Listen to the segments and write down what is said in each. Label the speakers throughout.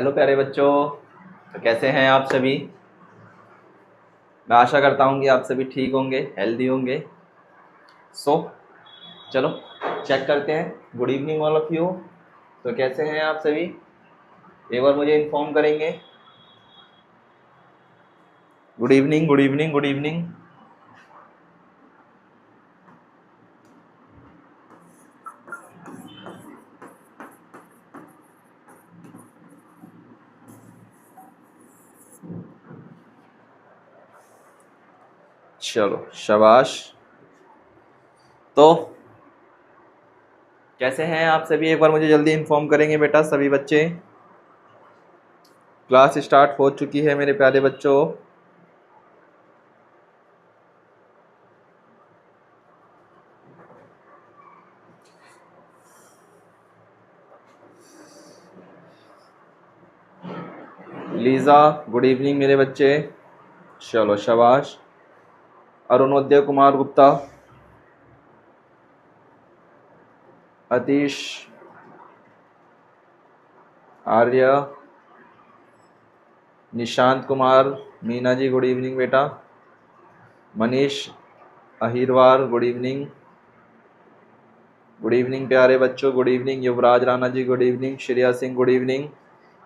Speaker 1: Hello प्यारे बच्चों, तो कैसे हैं आप सभी। मैं आशा करता हूँ कि आप सभी ठीक होंगे, हेल्दी होंगे। चलो चेक करते हैं। Good evening all of you. तो कैसे हैं आप सभी, एक बार मुझे इन्फॉर्म करेंगे। Good evening, good evening, good evening. चलो शाबाश। तो कैसे हैं आप सभी, एक बार मुझे जल्दी इन्फॉर्म करेंगे बेटा सभी बच्चे। क्लास स्टार्ट हो चुकी है मेरे प्यारे बच्चों। लीज़ा गुड इवनिंग मेरे बच्चे। चलो शाबाश। अरुणोदय कुमार गुप्ता, अतीश, आर्य, निशांत कुमार, मीना जी गुड इवनिंग बेटा। Manish Ahirwar good evening. Good evening प्यारे बच्चों, good evening. Yuvraj Rana ji good evening. Shreya Singh good evening.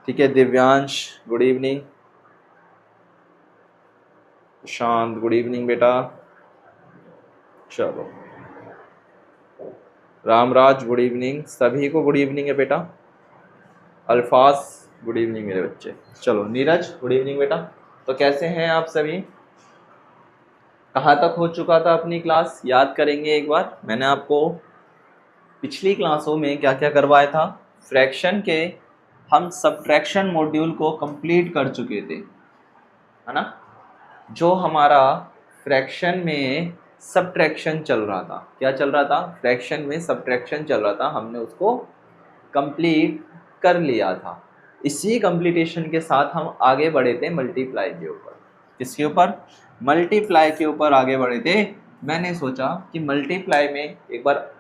Speaker 1: ठीक है, Divyansh good evening. Shant good evening बेटा। चलो रामराज गुड इवनिंग, सभी को गुड इवनिंग है बेटा। अल्फाज गुड इवनिंग मेरे बच्चे। चलो नीरज गुड इवनिंग बेटा। तो कैसे हैं आप सभी, कहाँ तक हो चुका था अपनी क्लास, याद करेंगे एक बार। मैंने आपको पिछली क्लासों में क्या क्या करवाया था। फ्रैक्शन के हम सब्ट्रैक्शन मॉड्यूल को कंप्लीट कर चुके थे, है ना। जो हमारा फ्रैक्शन में सब्ट्रैक्शन चल रहा था, क्या चल रहा था, फ्रैक्शन में सब्ट्रैक्शन चल रहा था, हमने उसको कंप्लीट कर लिया था। इसी कंप्लीटेशन के साथ हम आगे बढ़े थे मल्टीप्लाई के ऊपर। किसके ऊपर, मल्टीप्लाई के ऊपर आगे बढ़े थे। मैंने सोचा कि मल्टीप्लाई में एक बार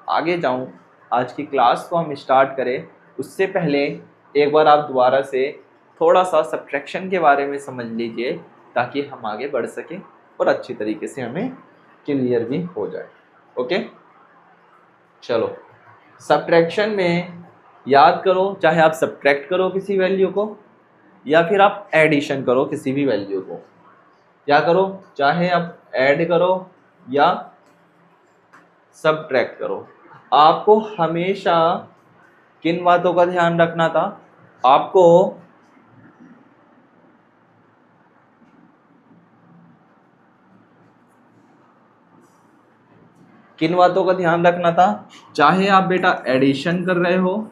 Speaker 1: आगे जाऊं, आज की क्लास को हम स्टार्ट करें उससे पहले एक बार आप दोबारा से थोड़ा सा सब्ट्रैक्शन के बारे में समझ लीजिए, ताकि हम आगे बढ़ सकें और अच्छी तरीके से हमें क्लियर भी हो जाए। ओके, चलो सब्ट्रैक्शन में याद करो, चाहे आप सब्ट्रैक्ट करो किसी वैल्यू को या फिर आप एडिशन करो किसी भी वैल्यू को। क्या करो, चाहे आप ऐड करो या सब्ट्रैक्ट करो, आपको हमेशा किन बातों का ध्यान रखना था। आपको किन बातों का ध्यान रखना था, चाहे आप बेटा एडिशन कर रहे हो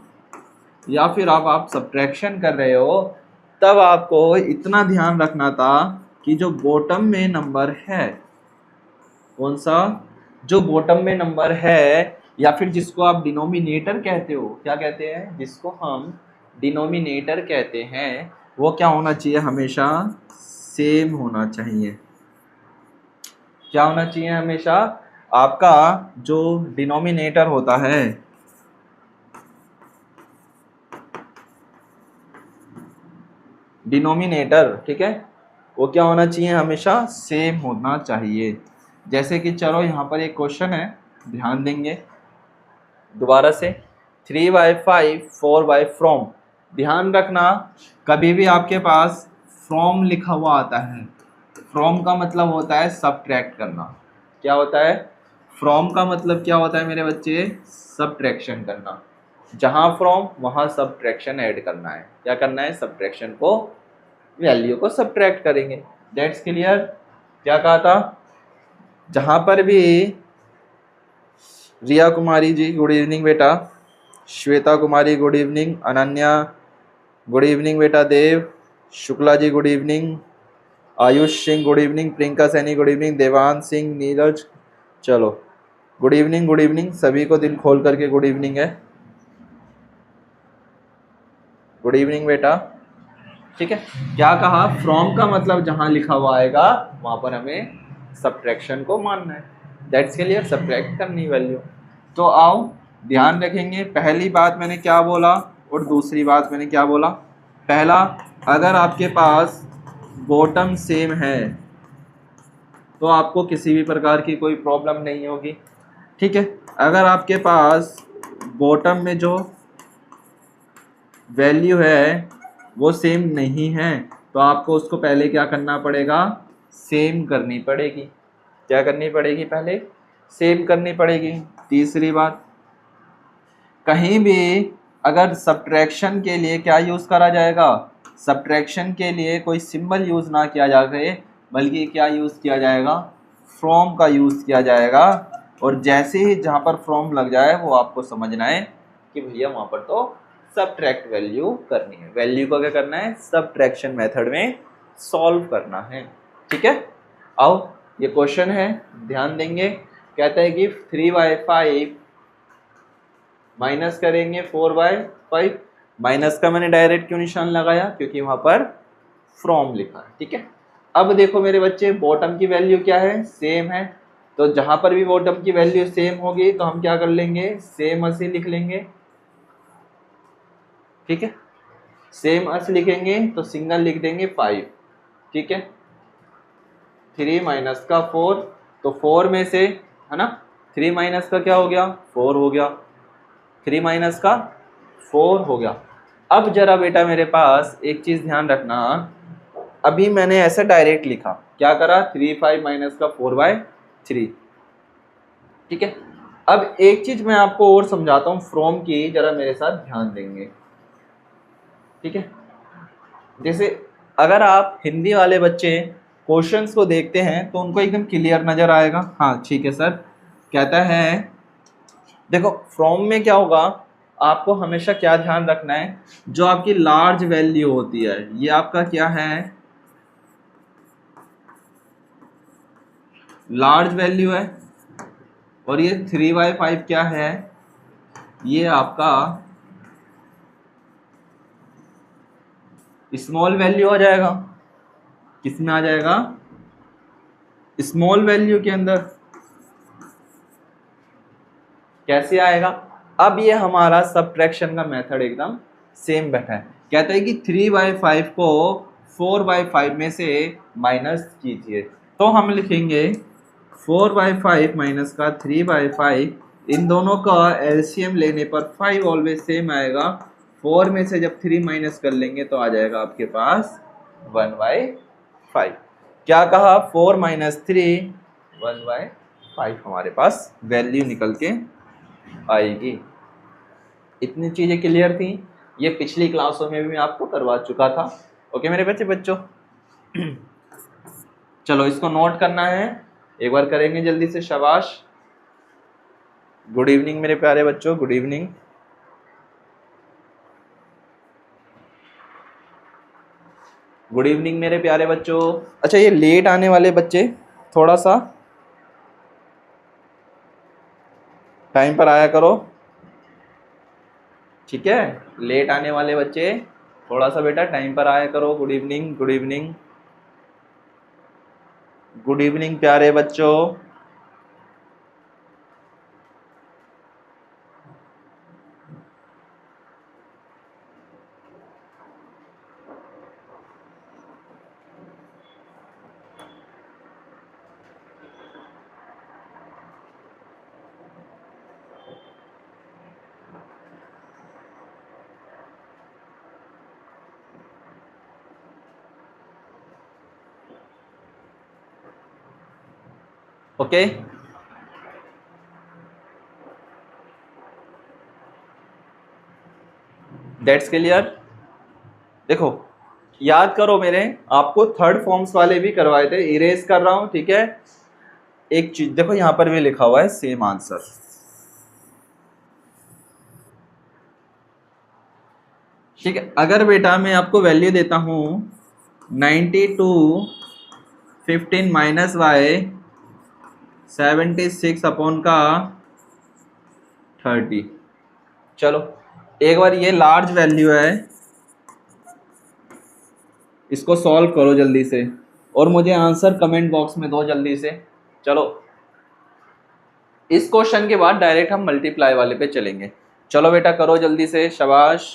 Speaker 1: या फिर आप सब्ट्रैक्शन कर रहे हो, तब आपको इतना ध्यान रखना था कि जो बॉटम में नंबर है, कौन सा, जो बॉटम में नंबर है या फिर जिसको आप डिनोमिनेटर कहते हो, क्या कहते हैं, जिसको हम डिनोमिनेटर कहते हैं, वो क्या होना चाहिए, हमेशा सेम होना चाहिए। क्या होना चाहिए, हमेशा आपका जो डिनोमिनेटर होता है, डिनोमिनेटर, ठीक है, वो क्या होना चाहिए, हमेशा सेम होना चाहिए। जैसे कि चलो यहाँ पर एक क्वेश्चन है, ध्यान देंगे दोबारा से। 3/5 4/फ्रॉम, ध्यान रखना कभी भी आपके पास फ्रॉम लिखा हुआ आता है, फ्रॉम का मतलब होता है सब्ट्रैक्ट करना। क्या होता है, फ्रॉम का मतलब क्या होता है मेरे बच्चे, सब्ट्रैक्शन करना। जहाँ फ्रॉम वहाँ सब्ट्रैक्शन ऐड करना है। क्या करना है, सब्ट्रैक्शन को, वैल्यू को सब्ट्रैक्ट करेंगे। That's clear. क्या कहा था, जहाँ पर भी रिया कुमारी जी गुड इवनिंग बेटा, Shweta Kumari good evening, Ananya good evening बेटा, Dev Shukla ji good evening, Ayush Singh good evening, Priyanka Saini good evening, Devan Singh, Neeraj, चलो गुड इवनिंग, गुड इवनिंग सभी को, दिल खोल करके गुड इवनिंग है, गुड इवनिंग बेटा। ठीक है, क्या कहा, फ्रॉम का मतलब जहां लिखा हुआ आएगा वहां पर हमें सब्ट्रैक्शन को मानना है। दैट्स क्लियर, सब्ट्रैक्ट करनी वैल्यू। तो आओ ध्यान रखेंगे, पहली बात मैंने क्या बोला और दूसरी बात मैंने क्या बोला। पहला, अगर आपके पास बॉटम सेम है तो आपको किसी भी प्रकार की कोई प्रॉब्लम नहीं होगी, ठीक है। अगर आपके पास बॉटम में जो वैल्यू है वो सेम नहीं है तो आपको उसको पहले क्या करना पड़ेगा, सेम करनी पड़ेगी। क्या करनी पड़ेगी, पहले सेम करनी पड़ेगी। तीसरी बात, कहीं भी अगर सब्ट्रैक्शन के लिए क्या यूज़ करा जाएगा, सब्ट्रैक्शन के लिए कोई सिंबल यूज़ ना किया जाए बल्कि क्या यूज़ किया जाएगा, फ्रॉम का यूज़ किया जाएगा। और जैसे ही जहाँ पर फ्रॉम लग जाए वो आपको समझना है कि भैया वहाँ पर तो सब्ट्रैक्ट वैल्यू करनी है, वैल्यू को क्या करना है, सब्ट्रैक्शन मेथड में सॉल्व करना है, ठीक है। आओ ये क्वेश्चन है, ध्यान देंगे। कहता है कि 3/5 माइनस करेंगे 4/5। माइनस का मैंने डायरेक्ट क्यों निशान लगाया, क्योंकि वहां पर फ्रॉम लिखा है, ठीक है। अब देखो मेरे बच्चे, बॉटम की वैल्यू क्या है, सेम है। तो जहां पर भी बॉटम की वैल्यू सेम होगी तो हम क्या कर लेंगे, सेम अस लिख लेंगे, ठीक है। सेम अस लिखेंगे तो सिंगल लिख देंगे 5, ठीक है। 3 माइनस का 4, तो 4 में से, है ना, 3 माइनस का क्या हो गया, 4 हो गया, 3 माइनस का 4 हो गया। अब जरा बेटा मेरे पास एक चीज ध्यान रखना, अभी मैंने ऐसे डायरेक्ट लिखा, क्या करा, 3/5 माइनस का 4/3, ठीक है। अब एक चीज मैं आपको और समझाता हूँ फ्रॉम की, जरा मेरे साथ ध्यान देंगे, ठीक है। जैसे अगर आप हिंदी वाले बच्चे क्वेश्चंस को देखते हैं तो उनको एकदम क्लियर नजर आएगा। हाँ ठीक है सर, कहता है देखो फ्रॉम में क्या होगा, आपको हमेशा क्या ध्यान रखना है, जो आपकी लार्ज वैल्यू होती है ये आपका क्या है, लार्ज वैल्यू है। और ये 3/5 क्या है, ये आपका स्मॉल वैल्यू आ जाएगा। किसमें आ जाएगा, स्मॉल वैल्यू के अंदर। कैसे आएगा, अब ये हमारा सब्ट्रैक्शन का मेथड एकदम सेम बैठा है। कहता है कि 3/5 को 4/5 में से माइनस कीजिए, तो हम लिखेंगे 4/5 माइनस का 3/5, इन दोनों का एलसीएम लेने पर 5 ऑलवेज सेम आएगा। 4 में से जब 3 माइनस कर लेंगे तो आ जाएगा आपके पास 1/5। क्या कहा, 4 माइनस 3 1/5 हमारे पास वैल्यू निकल के आएगी। इतनी चीजें क्लियर थी, ये पिछली क्लासों में भी मैं आपको करवा चुका था। ओके मेरे बच्चों चलो इसको नोट करना है, एक बार करेंगे जल्दी से, शाबाश। गुड इवनिंग मेरे प्यारे बच्चों, गुड इवनिंग। गुड इवनिंग मेरे प्यारे बच्चों। अच्छा ये लेट आने वाले बच्चे थोड़ा सा टाइम पर आया करो, ठीक है। लेट आने वाले बच्चे थोड़ा सा बेटा टाइम पर आया करो। Good evening, good evening, good evening प्यारे बच्चों। Okay that's clear. देखो याद करो, मेरे आपको थर्ड फॉर्म्स वाले भी करवाए थे, इरेज कर रहा हूं, ठीक है। एक चीज देखो यहां पर भी लिखा हुआ है सेम आंसर, ठीक है। अगर बेटा मैं आपको वैल्यू देता हूं 92 15 माइनस वाई 76 अपॉन का 30, चलो एक बार ये लार्ज वैल्यू है, इसको सॉल्व करो जल्दी से और मुझे आंसर कमेंट बॉक्स में दो जल्दी से। चलो इस क्वेश्चन के बाद डायरेक्ट हम मल्टीप्लाई वाले पे चलेंगे। चलो बेटा करो जल्दी से, शाबाश।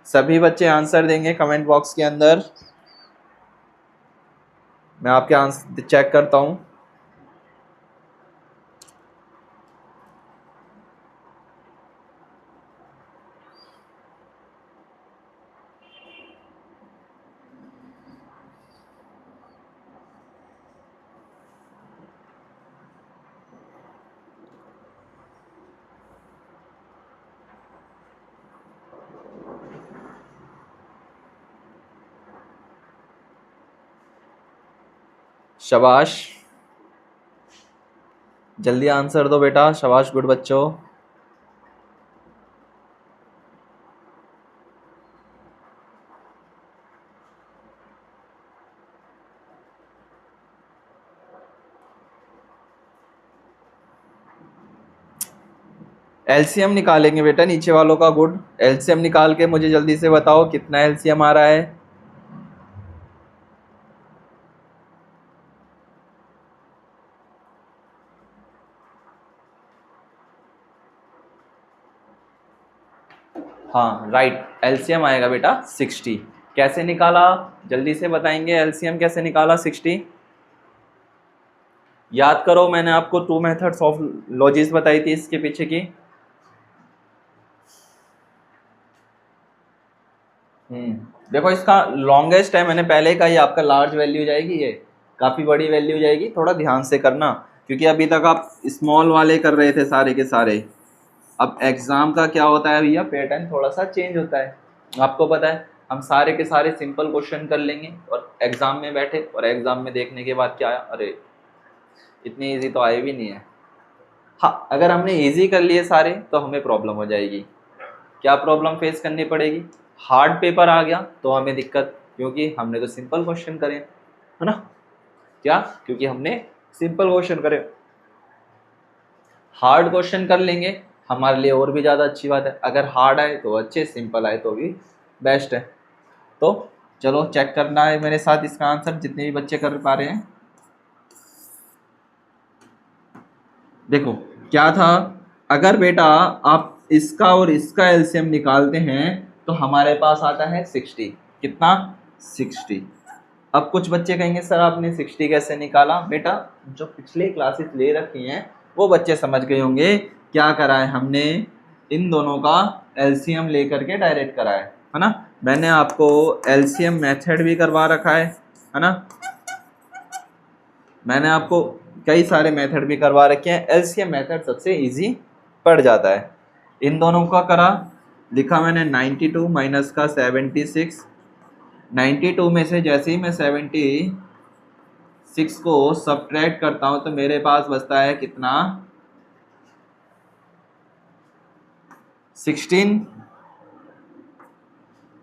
Speaker 1: सभी बच्चे आंसर देंगे कमेंट बॉक्स के अंदर। मैं आपके आंसर चेक करता हूं। शाबाश, जल्दी आंसर दो बेटा, शाबाश गुड बच्चों। एलसीएम निकालेंगे बेटा नीचे वालों का, गुड। एलसीएम निकाल के मुझे जल्दी से बताओ कितना एलसीएम आ रहा है। हाँ राइट, एलसीएम आएगा बेटा 60। कैसे निकाला जल्दी से बताएंगे, एलसीएम कैसे निकाला 60? याद करो, मैंने आपको 2 मेथड्स ऑफ लॉजिक्स बताई थी इसके पीछे की। देखो इसका लॉन्गेस्ट है, मैंने पहले कहा, ये आपका लार्ज वैल्यू जाएगी, ये काफ़ी बड़ी वैल्यू जाएगी, थोड़ा ध्यान से करना, क्योंकि अभी तक आप स्मॉल वाले कर रहे थे सारे के सारे। अब एग्ज़ाम का क्या होता है भैया, पैटर्न थोड़ा सा चेंज होता है, आपको पता है। हम सारे के सारे सिंपल क्वेश्चन कर लेंगे और एग्ज़ाम में बैठे, और एग्ज़ाम में देखने के बाद क्या आया, अरे इतनी ईजी तो आए भी नहीं है। हाँ, अगर हमने ईजी कर लिए सारे तो हमें प्रॉब्लम हो जाएगी। क्या प्रॉब्लम फेस करनी पड़ेगी? हार्ड पेपर आ गया तो हमें दिक्कत, क्योंकि हमने तो सिंपल क्वेश्चन करे, है ना? क्या? क्योंकि हमने सिंपल क्वेश्चन करे। हार्ड क्वेश्चन कर लेंगे हमारे लिए और भी ज़्यादा अच्छी बात है। अगर हार्ड आए तो अच्छे, सिंपल आए तो भी बेस्ट है। तो चलो चेक करना है मेरे साथ इसका आंसर, जितने भी बच्चे कर पा रहे हैं। देखो क्या था, अगर बेटा आप इसका और इसका एलसीएम निकालते हैं तो हमारे पास आता है 60। कितना? 60। अब कुछ बच्चे कहेंगे सर आपने 60 कैसे निकाला? बेटा जो पिछले क्लासेस ले रखी हैं वो बच्चे समझ गए होंगे क्या करा है हमने, इन दोनों का एलसीएम लेकर के डायरेक्ट करा है ना? मैंने आपको एलसीएम मेथड भी करवा रखा है ना? मैंने आपको कई सारे मेथड भी करवा रखे हैं, एलसीएम मेथड सबसे इजी पड़ जाता है। इन दोनों का करा, लिखा मैंने 92 माइनस का 76। 92 में से जैसे ही मैं 76 को सब्ट्रैक्ट करता हूँ तो मेरे पास बचता है कितना? 16।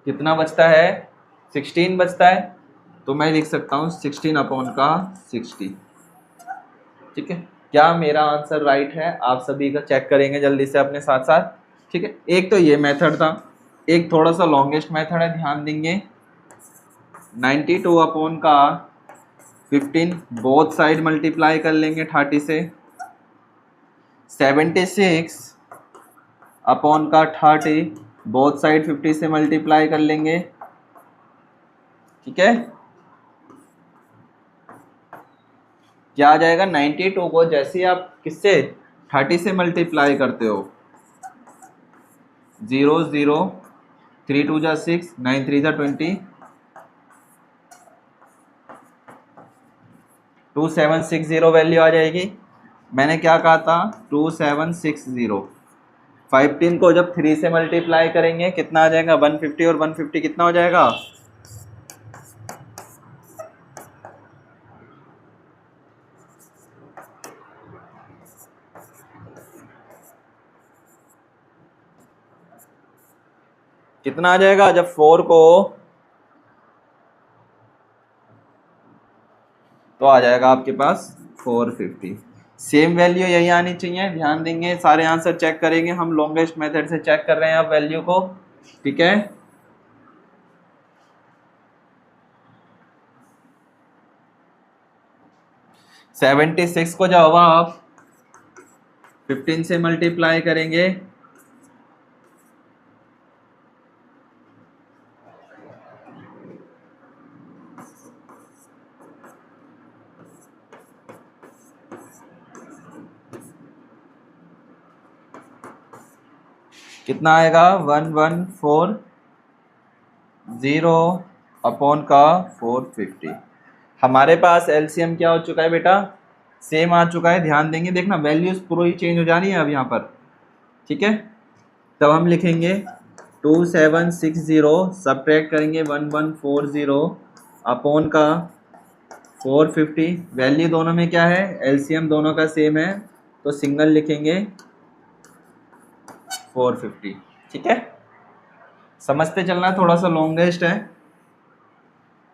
Speaker 1: कितना बचता है? 16 बचता है। तो मैं लिख सकता हूँ 16 अपॉन का 60। ठीक है, क्या मेरा आंसर राइट है? आप सभी का चेक करेंगे जल्दी से अपने साथ साथ। ठीक है, एक तो ये मेथड था, एक थोड़ा सा लॉन्गेस्ट मेथड है, ध्यान देंगे। 92 अपॉन का 15 बोथ साइड मल्टीप्लाई कर लेंगे 30 से। 76 अपॉन का 30 बोथ साइड 50 से मल्टीप्लाई कर लेंगे। ठीक है, क्या आ जाएगा? 92 को जैसे ही आप किससे 30 से मल्टीप्लाई करते हो, 0 0 3 2 जा 6 9 3 जा 20 2760 वैल्यू आ जाएगी। मैंने क्या कहा था? 2760। 15 को जब 3 से मल्टीप्लाई करेंगे कितना आ जाएगा? 150, और 150 कितना हो जाएगा? कितना आ जाएगा जब 4 को, तो आ जाएगा आपके पास 450। सेम वैल्यू यही आनी चाहिए, ध्यान देंगे, सारे आंसर चेक करेंगे हम, लॉन्गेस्ट मेथड से चेक कर रहे हैं अब वैल्यू को। ठीक है, सेवेंटी सिक्स को जब आप 15 से मल्टीप्लाई करेंगे कितना आएगा 1140 अपॉन का 450। हमारे पास एलसीएम क्या हो चुका है बेटा, सेम आ चुका है। ध्यान देंगे, देखना वैल्यूज पूरी चेंज हो जानी है अब यहाँ पर, ठीक है। तब हम लिखेंगे 2760 सब्ट्रैक्ट करेंगे 1140 अपॉन का 450। वैल्यू दोनों में क्या है, एलसीएम दोनों का सेम है, तो सिंगल लिखेंगे 450, ठीक है। समझते चलना, थोड़ा सा लॉन्गेस्ट है,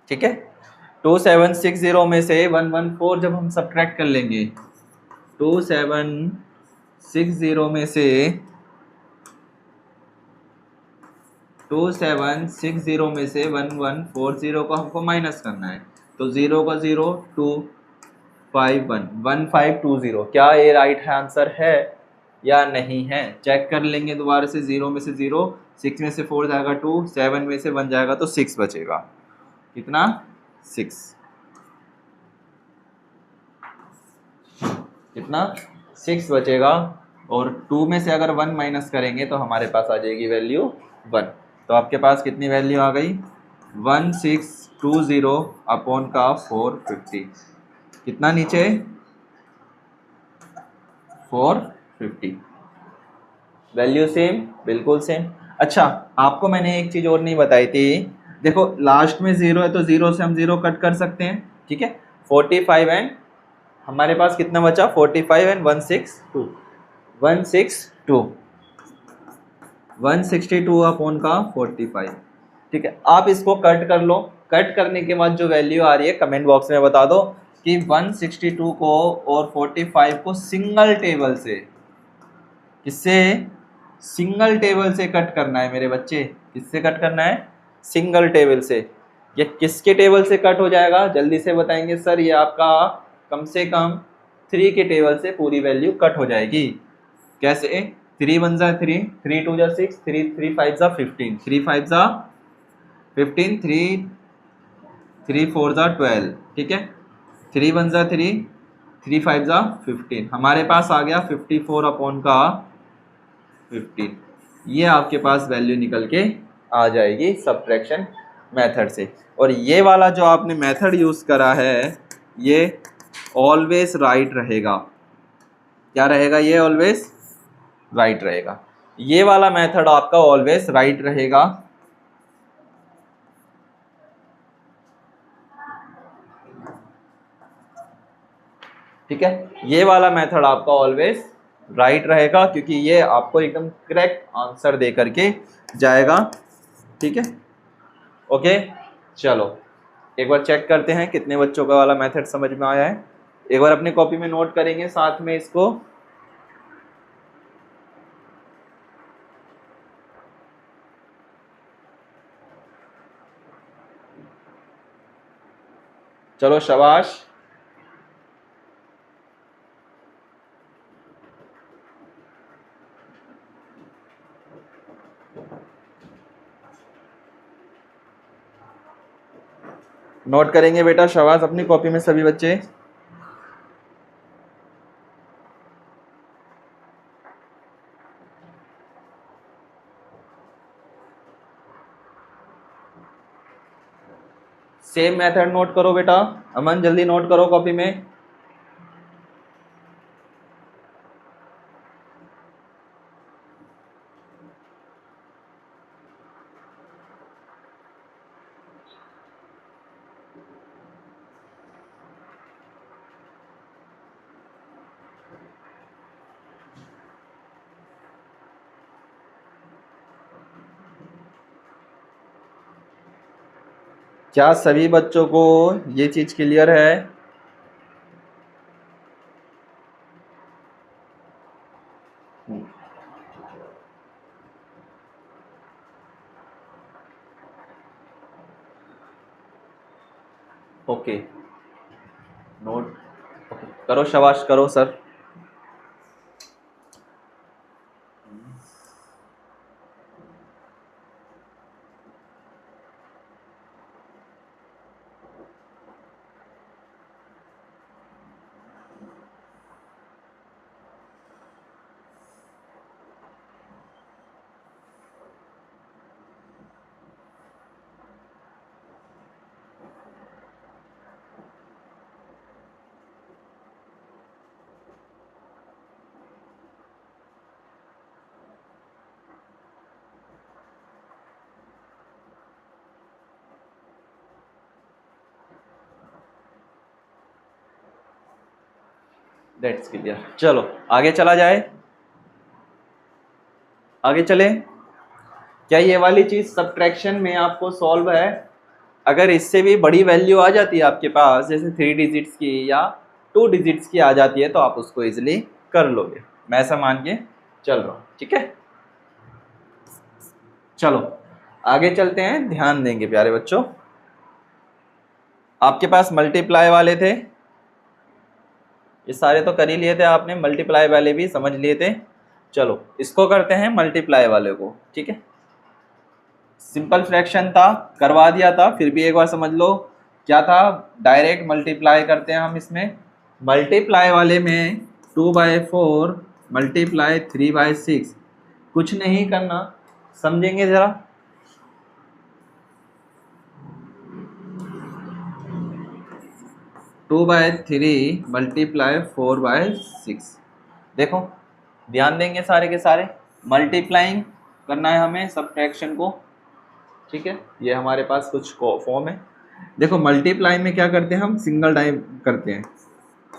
Speaker 1: ठीक है। 2760 में से 114 जब हम सब्ट्रैक्ट कर लेंगे, 2760 में से 1140 को हमको माइनस करना है, तो 0 का 0 251 1520। क्या ये राइट आंसर है या नहीं है, चेक कर लेंगे दोबारा से। 0 में से 0, 6 में से 4 जाएगा 2, 7 में से 1 जाएगा तो 6 बचेगा। कितना, 6, कितना 6 बचेगा। और 2 में से अगर 1 माइनस करेंगे तो हमारे पास आ जाएगी वैल्यू 1। तो आपके पास कितनी वैल्यू आ गई, 1620 अपॉन का 450। कितना नीचे, 450। वैल्यू सेम, बिल्कुल सेम। अच्छा, आपको मैंने एक चीज़ और नहीं बताई थी। देखो लास्ट में 0 है तो 0 से हम 0 कट कर सकते हैं, ठीक है। 45 एंड हमारे पास कितना बचा, 45 एंड 162, 162 अपॉन का 45, ठीक है। आप इसको कट कर लो। कट करने के बाद जो वैल्यू आ रही है कमेंट बॉक्स में बता दो कि 162 को और 45 को सिंगल टेबल से, किससे, सिंगल टेबल से कट करना है मेरे बच्चे। किससे कट करना है, सिंगल टेबल से। ये किसके टेबल से कट हो जाएगा, जल्दी से बताएंगे सर। ये आपका कम से कम 3 के टेबल से पूरी वैल्यू कट हो जाएगी। कैसे, 3 1 जा 3, 3 2 जा 6, 3 5 जा 15, 3 5 जा 15, 3 4 जा 12, ठीक है। 3 1 जा 3, 3 5 जा 15, हमारे पास आ गया 54 अपॉन का 15। ये आपके पास वैल्यू निकल के आ जाएगी सब्ट्रैक्शन मेथड से। और ये वाला जो आपने मेथड यूज़ करा है ये ऑलवेज राइट रहेगा। क्या रहेगा, ये ऑलवेज राइट रहेगा। ये वाला मेथड आपका ऑलवेज राइट रहेगा, ठीक है। ये वाला मेथड आपका ऑलवेज राइट रहेगा क्योंकि ये आपको एकदम करेक्ट आंसर दे करके जाएगा, ठीक है। ओके, चलो एक बार चेक करते हैं कितने बच्चों का वाला मेथड समझ में आया है। एक बार अपनी कॉपी में नोट करेंगे साथ में इसको। चलो शाबाश। नोट करेंगे बेटा, शाबाश अपनी कॉपी में सभी बच्चे। सेम मेथड नोट करो बेटा, अमन जल्दी नोट करो कॉपी में। क्या सभी बच्चों को ये चीज क्लियर है? ओके, नोट करो, शाबाश करो सर। That's clear. चलो आगे चला जाए, आगे चले। क्या ये वाली चीज सब्ट्रैक्शन में आपको सॉल्व है? अगर इससे भी बड़ी वैल्यू आ जाती है आपके पास, जैसे 3 डिजिट्स की या 2 डिजिट्स की आ जाती है, तो आप उसको इजिली कर लोगे, मैं ऐसा मान के चल रहा हूँ, ठीक है। चलो आगे चलते हैं, ध्यान देंगे प्यारे बच्चों। आपके पास मल्टीप्लाई वाले थे, ये सारे तो कर ही लिए थे आपने, मल्टीप्लाई वाले भी समझ लिए थे। चलो इसको करते हैं मल्टीप्लाई वाले को, ठीक है। सिंपल फ्रैक्शन था, करवा दिया था, फिर भी एक बार समझ लो क्या था। डायरेक्ट मल्टीप्लाई करते हैं हम इसमें। मल्टीप्लाई वाले में 2/4 मल्टीप्लाई 3/6, कुछ नहीं करना, समझेंगे जरा। 2/3 मल्टीप्लाई 4/6, देखो ध्यान देंगे सारे के सारे, मल्टीप्लाइंग करना है हमें सब्ट्रैक्शन को, ठीक है। ये हमारे पास कुछ फॉर्म है। देखो मल्टीप्लाई में क्या करते हैं हम, सिंगल टाइम करते हैं।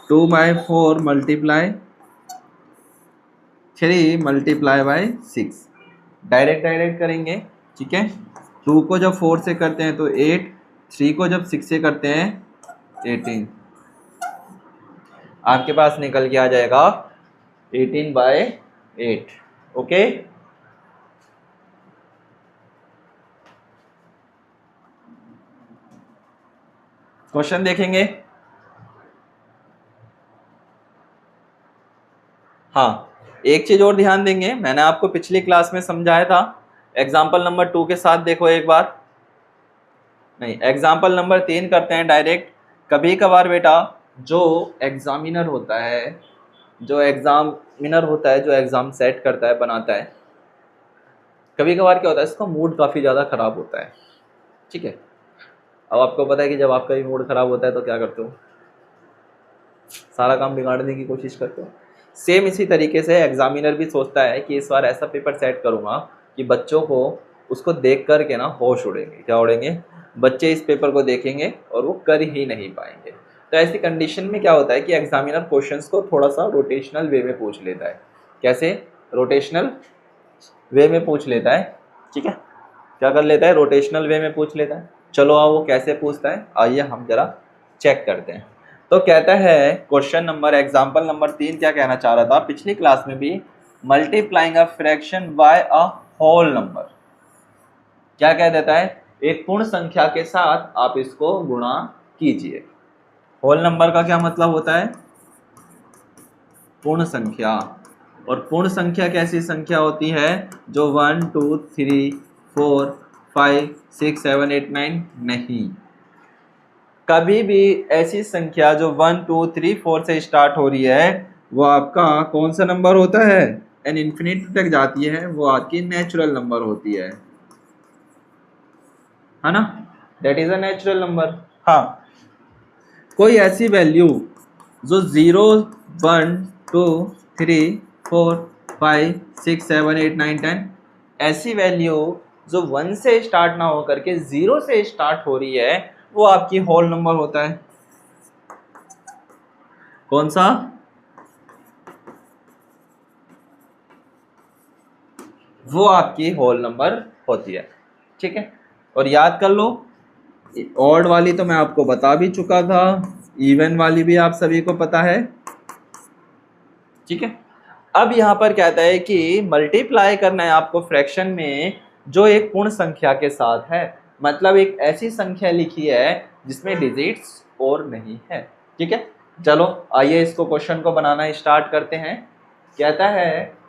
Speaker 1: 2/4 multiply 3 multiply by 6, direct direct करेंगे, ठीक है। 2 को जब 4 से करते हैं तो 8, 3 को जब 6 से करते हैं 18, आपके पास निकल के आ जाएगा 18/8, ओके। क्वेश्चन देखेंगे। हाँ एक चीज और ध्यान देंगे, मैंने आपको पिछली क्लास में समझाया था। एग्जाम्पल नंबर 2 के साथ देखो एक बार, नहीं एग्जाम्पल नंबर 3 करते हैं डायरेक्ट। कभी कभार बेटा जो एग्जामिनर होता है, जो एग्जाम सेट करता है, बनाता है, कभी कभार क्या होता है, इसका मूड काफ़ी ज़्यादा ख़राब होता है, ठीक है। अब आपको पता है कि जब आपका भी मूड ख़राब होता है तो क्या करते हो, सारा काम बिगाड़ने की कोशिश करते हो। सेम इसी तरीके से एग्जामिनर भी सोचता है कि इस बार ऐसा पेपर सेट करूँगा कि बच्चों को उसको देख कर के ना होश उड़ेंगे। क्या उड़ेंगे? बच्चे इस पेपर को देखेंगे और वो कर ही नहीं पाएंगे। तो ऐसी कंडीशन में क्या होता है कि एग्जामिनर क्वेश्चंस को थोड़ा सा रोटेशनल वे में पूछ लेता है। कैसे? रोटेशनल वे में पूछ लेता है, ठीक है। क्या कर लेता है? रोटेशनल वे में पूछ लेता है। चलो आओ वो कैसे पूछता है, आइए हम जरा चेक करते हैं। तो कहता है क्वेश्चन नंबर, एग्जाम्पल नंबर 3 क्या कहना चाह रहा था पिछली क्लास में भी, multiplying a fraction by a whole number. क्या कह देता है? एक पूर्ण संख्या के साथ आप इसको गुणा कीजिए। होल नंबर का क्या मतलब होता है? पूर्ण संख्या। और पूर्ण संख्या कैसी संख्या होती है? जो 1 2 3 4 5 6 7 8 9 नहीं। कभी भी ऐसी संख्या जो 1 2 3 4 से स्टार्ट हो रही है वो आपका कौन सा नंबर होता है? एन इन्फिनिटी तक जाती है, वो आपकी नेचुरल नंबर होती है ना। That is a natural number. हाँ कोई ऐसी वैल्यू जो 0 1 2 3 4 5 6 7 8 9 10, ऐसी वैल्यू जो 1 से स्टार्ट ना हो करके 0 से स्टार्ट हो रही है वो आपकी होल नंबर होता है। कौन सा? वो आपकी होल नंबर होती है, ठीक है। और याद कर लो, ऑड वाली तो मैं आपको बता भी चुका था, इवन वाली भी आप सभी को पता है, ठीक है। अब यहाँ पर कहता है कि मल्टीप्लाई करना है आपको फ्रैक्शन में जो एक पूर्ण संख्या के साथ है, मतलब एक ऐसी संख्या लिखी है जिसमें डिजिट्स और नहीं है, ठीक है। चलो आइए इसको क्वेश्चन को बनाना स्टार्ट करते हैं। कहता है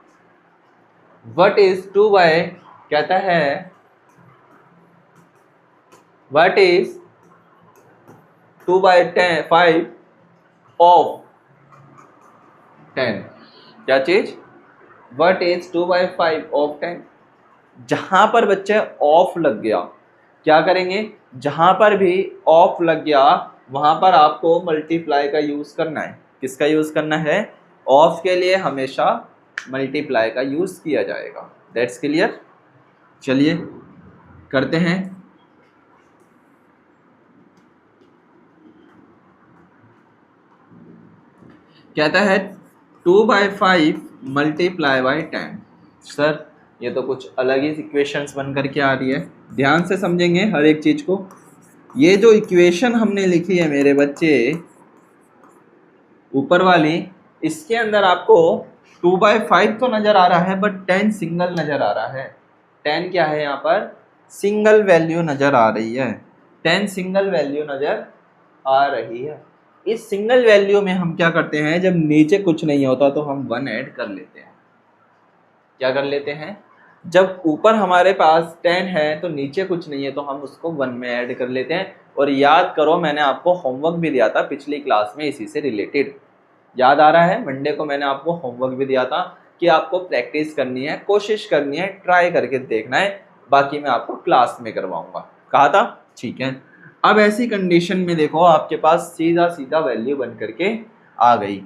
Speaker 1: व्हाट इज 2/, कहता है व्हाट इज 2/5 ऑफ 10। क्या चीज? What is 2/5 of 10। जहां पर बच्चे ऑफ लग गया, क्या करेंगे? जहां पर भी ऑफ लग गया वहां पर आपको मल्टीप्लाई का यूज करना है। किसका यूज करना है? ऑफ के लिए हमेशा मल्टीप्लाई का यूज किया जाएगा। That's clear. चलिए करते हैं। कहता है 2/5 मल्टीप्लाई बाई 10। सर ये तो कुछ अलग ही इक्वेशंस बन करके आ रही है, ध्यान से समझेंगे हर एक चीज को। ये जो इक्वेशन हमने लिखी है मेरे बच्चे ऊपर वाली, इसके अंदर आपको 2/5 तो नजर आ रहा है, बट 10 सिंगल नजर आ रहा है। 10 क्या है यहाँ पर, सिंगल वैल्यू नजर आ रही है। 10 सिंगल वैल्यू नजर आ रही है। इस सिंगल वैल्यू में हम क्या करते हैं, जब नीचे कुछ नहीं होता तो हम 1 ऐड कर लेते हैं। क्या कर लेते हैं, जब ऊपर हमारे पास 10 है तो नीचे कुछ नहीं है तो हम उसको 1 में ऐड कर लेते हैं। और याद करो मैंने आपको होमवर्क भी दिया था पिछली क्लास में इसी से रिलेटेड, याद आ रहा है, मंडे को मैंने आपको होमवर्क भी दिया था कि आपको प्रैक्टिस करनी है, कोशिश करनी है, ट्राई करके देखना है, बाकी मैं आपको क्लास में करवाऊंगा, कहा था, ठीक है। अब ऐसी कंडीशन में देखो आपके पास सीधा सीधा वैल्यू बन करके आ गई।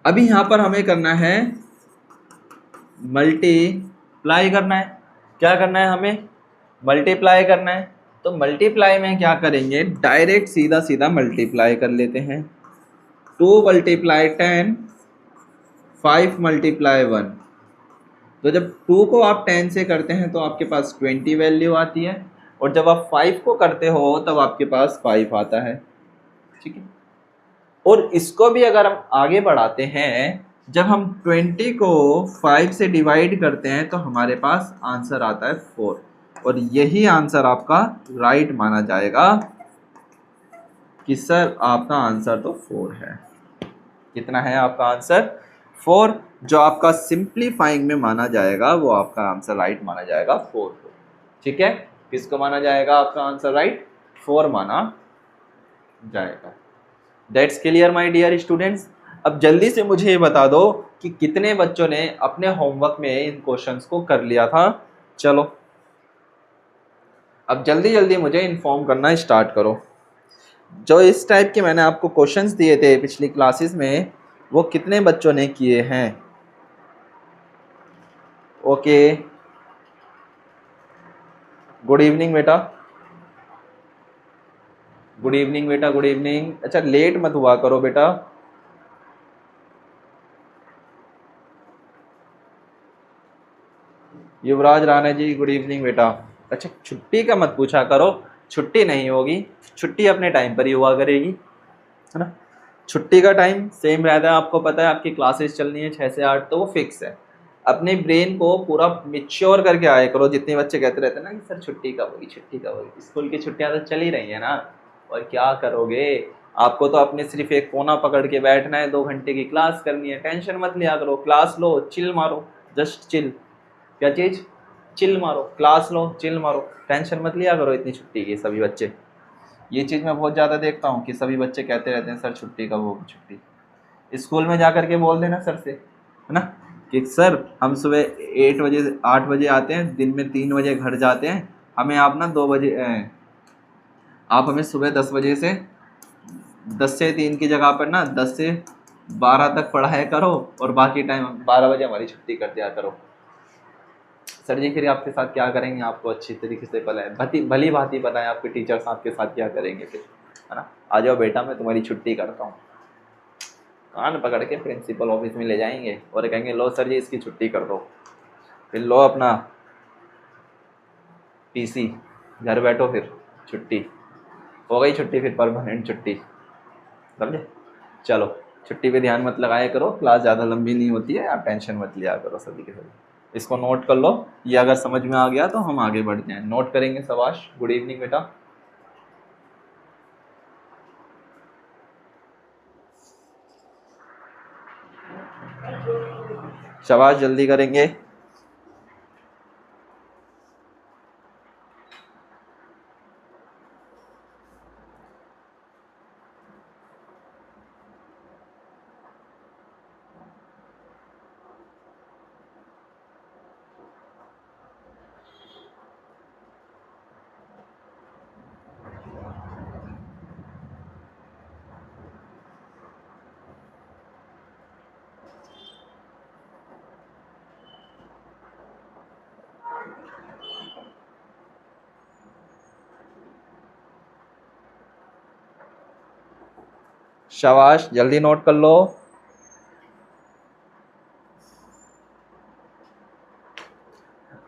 Speaker 1: अभी यहां पर हमें करना है मल्टीप्लाई करना है। क्या करना है हमें, मल्टीप्लाई करना है। तो मल्टीप्लाई में क्या करेंगे, डायरेक्ट सीधा सीधा मल्टीप्लाई कर लेते हैं। 2 मल्टीप्लाई 10, 5 मल्टीप्लाई 1। तो जब 2 को आप 10 से करते हैं तो आपके पास 20 वैल्यू आती है, और जब आप 5 को करते हो तब आपके पास 5 आता है, ठीक है। और इसको भी अगर हम आगे बढ़ाते हैं, जब हम 20 को 5 से डिवाइड करते हैं तो हमारे पास आंसर आता है 4, और यही आंसर आपका राइट माना जाएगा कि सर आपका आंसर तो 4 है। कितना है आपका आंसर, 4। जो आपका सिंप्लीफाइंग में माना जाएगा वो आपका आंसर राइट माना जाएगा 4 को, ठीक है। किसको माना जाएगा आपका आंसर राइट, 4 माना जाएगा। That's clear my dear students. अब जल्दी से मुझे ये बता दो कि कितने बच्चों ने अपने होमवर्क में इन क्वेश्चंस को कर लिया था। चलो अब जल्दी जल्दी मुझे इन्फॉर्म करना स्टार्ट करो। जो इस टाइप के मैंने आपको क्वेश्चंस दिए थे पिछली क्लासेस में, वो कितने बच्चों ने किए हैं। ओके, गुड इवनिंग बेटा, गुड इवनिंग बेटा, गुड इवनिंग। अच्छा लेट मत हुआ करो बेटा। युवराज राणा जी गुड इवनिंग बेटा। अच्छा छुट्टी का मत पूछा करो, छुट्टी नहीं होगी, छुट्टी अपने टाइम पर ही हुआ करेगी, है ना। छुट्टी का टाइम सेम रहता है, आपको पता है आपकी क्लासेस चलनी है 6 से 8, तो वो फिक्स है। अपने ब्रेन को पूरा मिच्योर करके आया करो। जितने बच्चे कहते रहते हैं ना कि सर छुट्टी कब होगी, छुट्टी कब होगी, स्कूल की छुट्टियां तो चल ही रही है ना, और क्या करोगे, आपको तो अपने सिर्फ एक कोना पकड़ के बैठना है, 2 घंटे की क्लास करनी है, टेंशन मत लिया करो, क्लास लो चिल मारो, जस्ट चिल। क्या चीज़, चिल मारो, क्लास लो चिल मारो, टेंशन मत लिया करो इतनी छुट्टी की सभी बच्चे। ये चीज़ मैं बहुत ज़्यादा देखता हूँ कि सभी बच्चे कहते रहते हैं सर छुट्टी कब होगी छुट्टी। स्कूल में जा कर के बोल देना सर से, है ना, कि सर हम सुबह 8 बजे आते हैं, दिन में 3 बजे घर जाते हैं, हमें आप ना 2 बजे आप हमें सुबह 10 बजे से 10 से 3 की जगह पर ना 10 से 12 तक पढ़ाया करो, और बाकी टाइम 12 बजे हमारी छुट्टी कर दिया करो। सर जी फिर आपके साथ क्या करेंगे, आपको अच्छी तरीके से पता है, भली भांति पता है आपके टीचर्स आपके साथ क्या करेंगे फिर, है ना। आ जाओ बेटा मैं तुम्हारी छुट्टी करता हूँ, कान पकड़ के प्रिंसिपल ऑफिस में ले जाएंगे और कहेंगे लो सर जी इसकी छुट्टी कर दो, फिर लो अपना पीसी, घर बैठो, फिर छुट्टी हो गई, छुट्टी फिर परमानेंट छुट्टी, समझे। चलो छुट्टी पे ध्यान मत लगाया करो, क्लास ज़्यादा लंबी नहीं होती है, आप टेंशन मत लिया करो सभी के सभी। इसको नोट कर लो, ये अगर समझ में आ गया तो हम आगे बढ़ते हैं, नोट करेंगे। सबाश, गुड इवनिंग बेटा। शाबाश, जल्दी करेंगे। शाबाश, जल्दी नोट कर लो।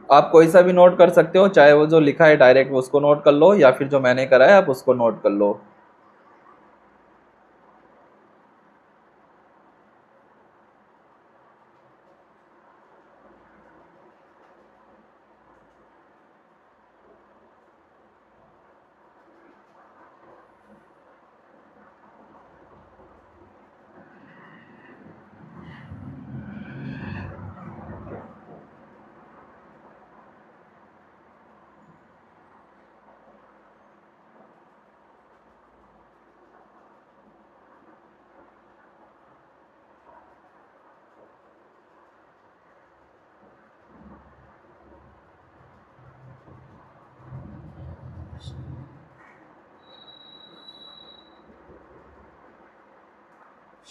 Speaker 1: आप कोई सा भी नोट कर सकते हो, चाहे वो जो लिखा है डायरेक्ट उसको नोट कर लो, या फिर जो मैंने करा है आप उसको नोट कर लो।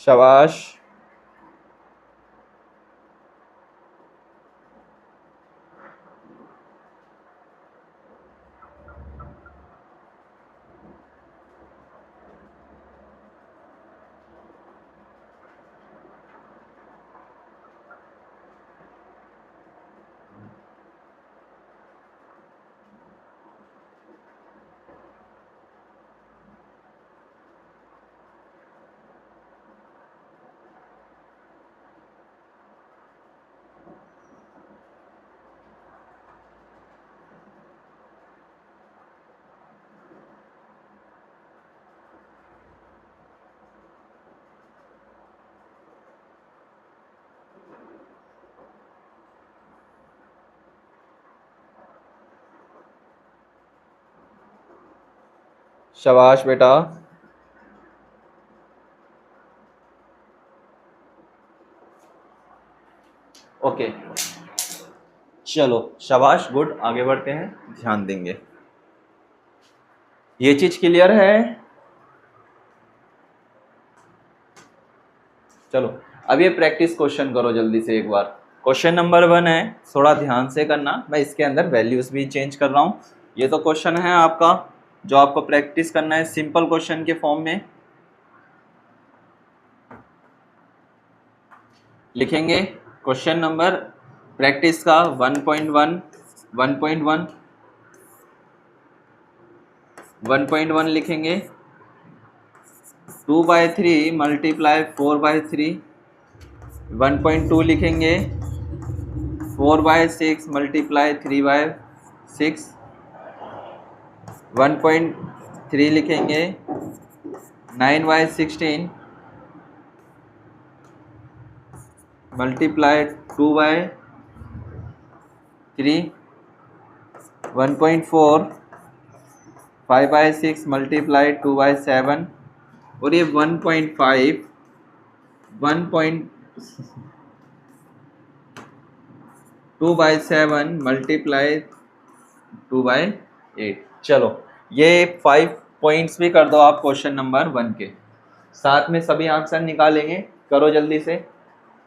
Speaker 1: शाबाश। शाबाश बेटा। ओके, चलो शाबाश, गुड, आगे बढ़ते हैं, ध्यान देंगे। ये चीज क्लियर है? चलो अब ये प्रैक्टिस क्वेश्चन करो जल्दी से एक बार। क्वेश्चन नंबर 1 है, थोड़ा ध्यान से करना, मैं इसके अंदर वैल्यूज भी चेंज कर रहा हूँ। ये तो क्वेश्चन है आपका, जो आपको प्रैक्टिस करना है सिंपल क्वेश्चन के फॉर्म में। लिखेंगे क्वेश्चन नंबर प्रैक्टिस का 1.1, 1.1, 1.1 लिखेंगे। 2/3 मल्टीप्लाई 4/3। 1.2 लिखेंगे 4/6 मल्टीप्लाई 3/6। 1.3 लिखेंगे 9/16 मल्टीप्लाई 2/3। 1.4 5/6 मल्टीप्लाई 2/7। और ये 1.5 2/7 मल्टीप्लाई 2/8। चलो ये 5 पॉइंट्स भी कर दो आप क्वेश्चन नंबर 1 के साथ में, सभी आंसर निकालेंगे। करो जल्दी से,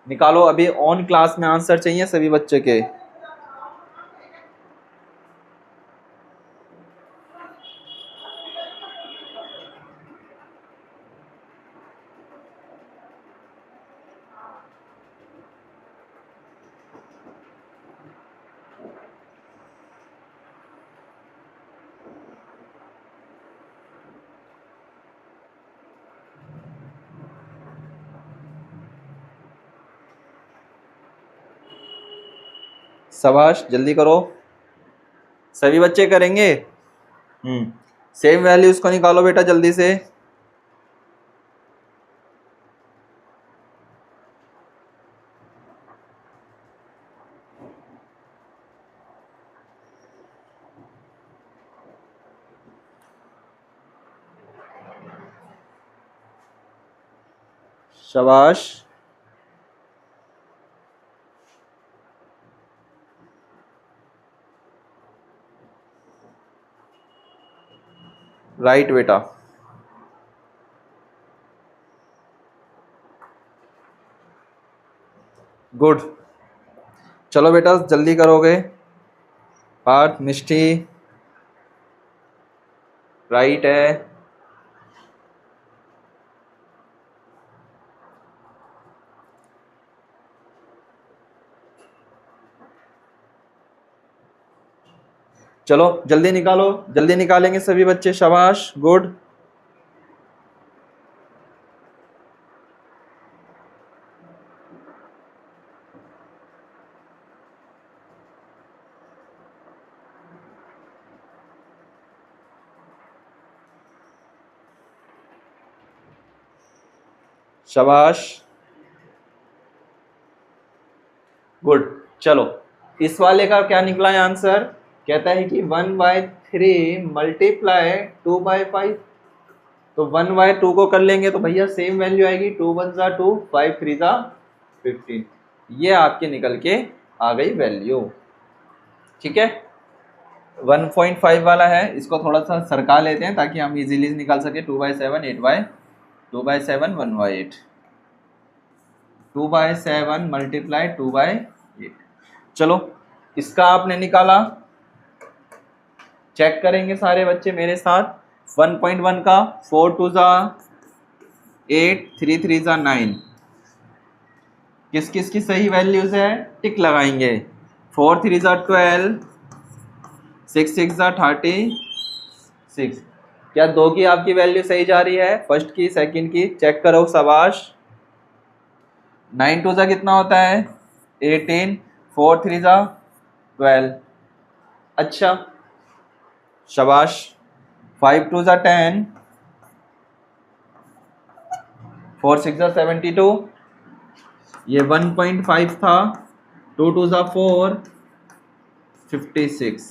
Speaker 1: निकालो, अभी ऑन क्लास में आंसर चाहिए सभी बच्चे के। शाबाश, जल्दी करो, सभी बच्चे करेंगे। सेम वैल्यूज को निकालो बेटा जल्दी से। शाबाश, राइट बेटा। गुड, चलो बेटा जल्दी करोगे। पार्थ, मिष्टी, राइट है। चलो जल्दी निकालो, जल्दी निकालेंगे सभी बच्चे, शाबाश, गुड। शाबाश, गुड। चलो इस वाले का क्या निकला है आंसर, कहता है कि 1/3 मल्टीप्लाई 2/5। तो 1/2 को कर लेंगे तो भैया सेम वैल्यू आएगी, 2 1 जा 2, 5 3 जा 15। ये आपके निकल के आ गई वैल्यू। ठीक है, 1.5 वाला है, इसको थोड़ा सा सरका लेते हैं ताकि हम इजीली निकाल सके। 2/7 8/2/7 1/8, 2/7 मल्टीप्लाई 2/8। चलो इसका आपने निकाला, चेक करेंगे सारे बच्चे मेरे साथ। 1.1 का 4 2 जा 8, 3 3 जा 9, किस किस की सही वैल्यूज है, टिक लगाएंगे। 4 3 जा 12, 6 6 जा 36। क्या दो की आपकी वैल्यू सही जा रही है, फर्स्ट की सेकंड की, चेक करो, शाबाश। 9 2 जा कितना होता है 18, 4 3 जा 12, अच्छा शाबाश। 5 2 जा 10, 4 6 जा 72, ये 1.5 था, 2 2 जा 4, 56।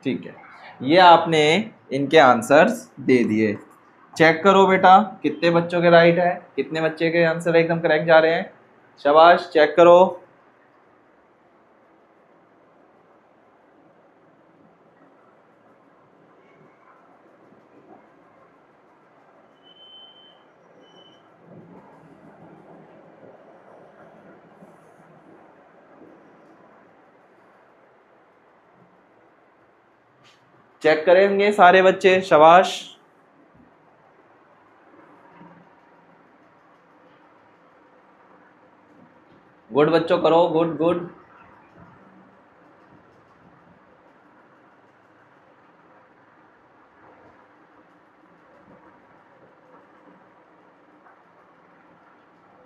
Speaker 1: ठीक है, ये आपने इनके आंसर्स दे दिए। चेक करो बेटा कितने बच्चों के राइट है, कितने बच्चे के आंसर एकदम करेक्ट जा रहे हैं, शाबाश, चेक करो। चेक करेंगे सारे बच्चे, शाबाश। गुड बच्चों, करो, गुड गुड।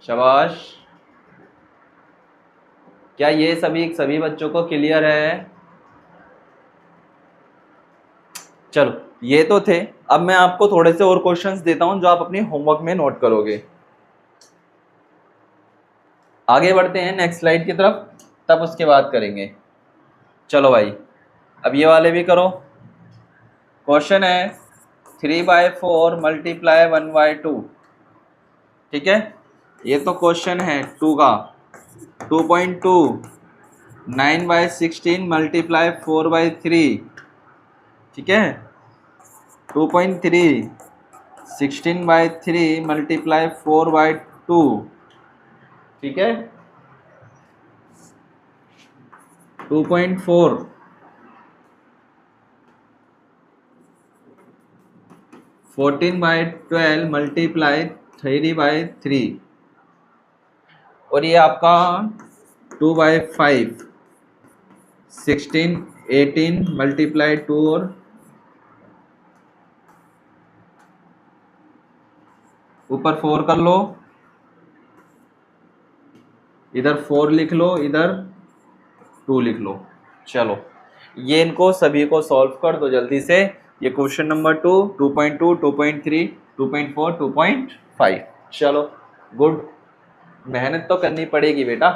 Speaker 1: शाबाश, क्या ये सभी बच्चों को क्लियर है? चलो ये तो थे, अब मैं आपको थोड़े से और क्वेश्चंस देता हूं जो आप अपनी होमवर्क में नोट करोगे। आगे बढ़ते हैं नेक्स्ट स्लाइड की तरफ, तब उसके बाद करेंगे। चलो भाई अब ये वाले भी करो। क्वेश्चन है 3/4 मल्टीप्लाई 1/2। ठीक है, ये तो क्वेश्चन है 2 का। 2.2 9/16 मल्टीप्लाई 4/3। ठीक है, 2.3 16/3 मल्टीप्लाई 4/2। ठीक है, 2.4 14/12 मल्टीप्लाई 3/3, और ये आपका 2/5 16 18 मल्टीप्लाई 2, और ऊपर 4 कर लो, इधर 4 लिख लो, इधर 2 लिख लो। चलो ये इनको सभी को सॉल्व कर दो जल्दी से। ये क्वेश्चन नंबर 2, 2.2, 2.3, 2.4, 2.5। चलो गुड, मेहनत तो करनी पड़ेगी बेटा,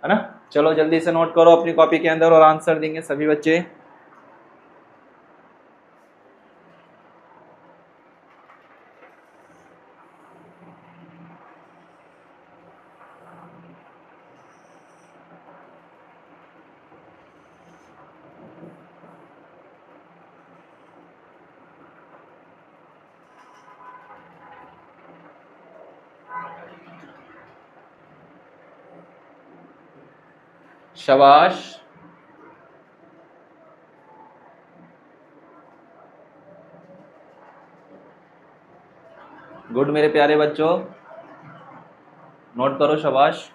Speaker 1: है ना। चलो जल्दी से नोट करो अपनी कॉपी के अंदर और आंसर देंगे सभी बच्चे। शाबाश, गुड मेरे प्यारे बच्चों, नोट करो, शाबाश।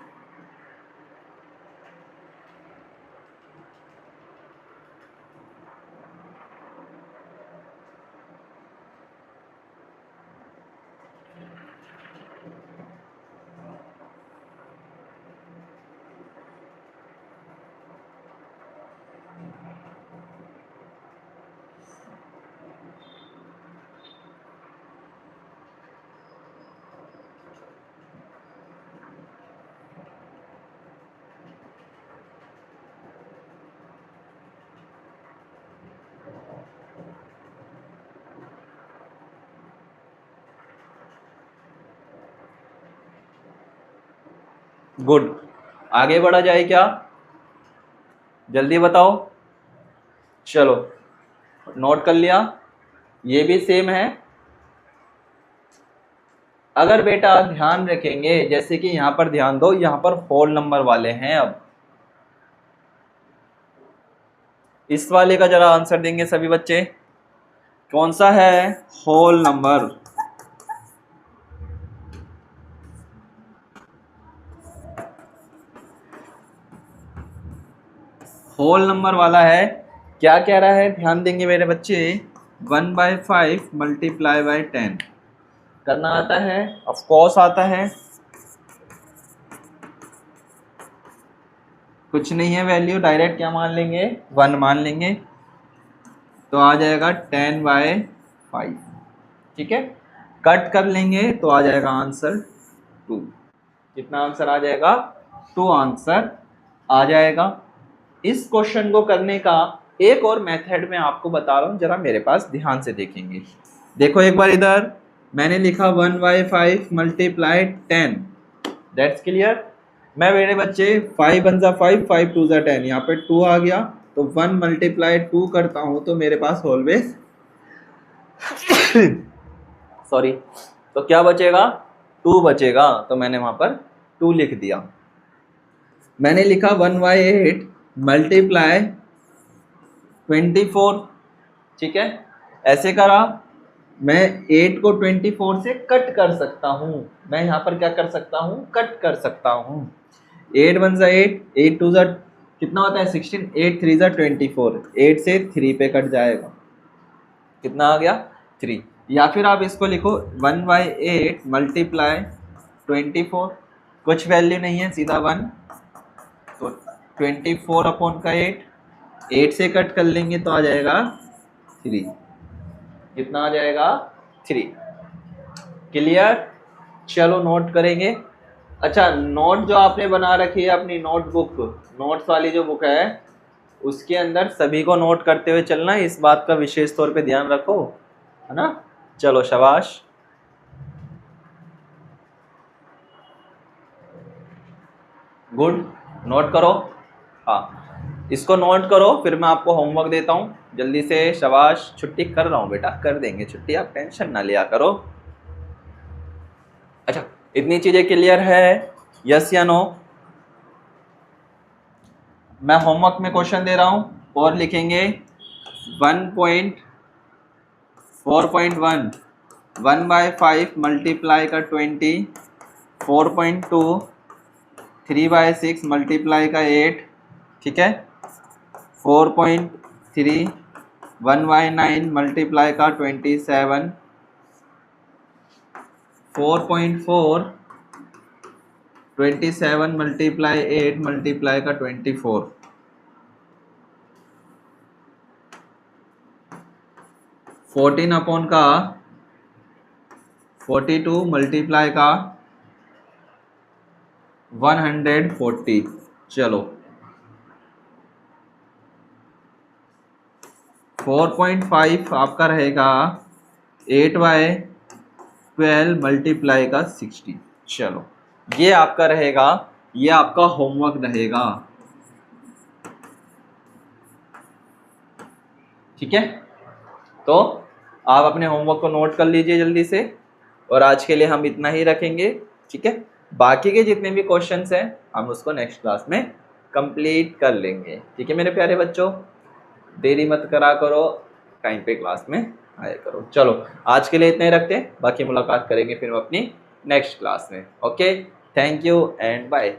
Speaker 1: गुड। आगे बढ़ा जाए क्या? जल्दी बताओ। चलो नोट कर लिया, ये भी सेम है। अगर बेटा ध्यान रखेंगे, जैसे कि यहां पर ध्यान दो, यहां पर होल नंबर वाले हैं। अब इस वाले का जरा आंसर देंगे सभी बच्चे, कौन सा है? Whole number. होल नंबर वाला है। क्या कह रहा है, ध्यान देंगे मेरे बच्चे, 1/5 मल्टीप्लाई बाय 10 करना आता है, ऑफ कोर्स आता है। कुछ नहीं है वैल्यू, डायरेक्ट क्या मान लेंगे? 1 मान लेंगे, तो आ जाएगा 10/5। ठीक है, कट कर लेंगे तो आ जाएगा आंसर 2। कितना आंसर आ जाएगा? 2 आंसर आ जाएगा। इस क्वेश्चन को करने का एक और मेथड मैं आपको बता रहा हूं, जरा मेरे पास ध्यान से देखेंगे। देखो एक बार इधर मैंने लिखा 1/5 मल्टीप्लाई 10, दैट्स क्लियर। मैं मेरे बच्चे 5 1 जा 5, 5 2 जा 10, यहाँ पे 2 आ गया, तो 1 मल्टीप्लाई 2 करता हूं तो मेरे पास ऑलवेज सॉरी, तो क्या बचेगा? 2 बचेगा, तो मैंने वहां पर 2 लिख दिया। मैंने लिखा 1/8 मल्टीप्लाई 24, ठीक है, ऐसे करा। मैं 8 को 24 से कट कर सकता हूं, मैं यहां पर क्या कर सकता हूं? कट कर सकता हूं। 8 1 जा 8, 8 2 जा कितना होता है? 16, 8 3 जा 24, 8 से 3 पे कट जाएगा, कितना आ गया? 3। या फिर आप इसको लिखो 1/8 मल्टीप्लाई 24, कुछ वैल्यू नहीं है, सीधा 1, तो 24 अपॉन का 8 से कट कर लेंगे तो आ जाएगा 3। कितना आ जाएगा? 3। क्लियर? चलो नोट करेंगे। अच्छा, नोट जो आपने बना रखी है अपनी नोटबुक, नोट्स वाली जो बुक है, उसके अंदर सभी को नोट करते हुए चलना, इस बात का विशेष तौर पे ध्यान रखो, है ना? चलो शाबाश। गुड, नोट करो। हाँ, इसको नोट करो, फिर मैं आपको होमवर्क देता हूँ जल्दी से। शाबाश, छुट्टी कर रहा हूँ बेटा, कर देंगे छुट्टी, आप टेंशन ना लिया करो। अच्छा, इतनी चीजें क्लियर है? यस या नो? मैं होमवर्क में क्वेश्चन दे रहा हूँ और लिखेंगे 1.4.1 1/5 मल्टीप्लाई का 20, 4.2 3/6 मल्टीप्लाई का 8, ठीक है, 4.3 1/9 मल्टीप्लाई का 27, 4.4 27 मल्टीप्लाई 8 मल्टीप्लाई का 24, 14 अपॉन का 42 मल्टीप्लाई का 140। चलो 4.5 आपका रहेगा 8/12 मल्टीप्लाई का 60। चलो ये आपका रहेगा, ये आपका होमवर्क रहेगा, ठीक है। तो आप अपने होमवर्क को नोट कर लीजिए जल्दी से, और आज के लिए हम इतना ही रखेंगे, ठीक है। बाकी के जितने भी क्वेश्चंस हैं हम उसको नेक्स्ट क्लास में कंप्लीट कर लेंगे, ठीक है मेरे प्यारे बच्चों। देरी मत करा करो, टाइम पे क्लास में आया करो। चलो आज के लिए इतना ही रखते हैं, बाकी मुलाकात करेंगे फिर अपनी नेक्स्ट क्लास में। Okay, thank you and bye.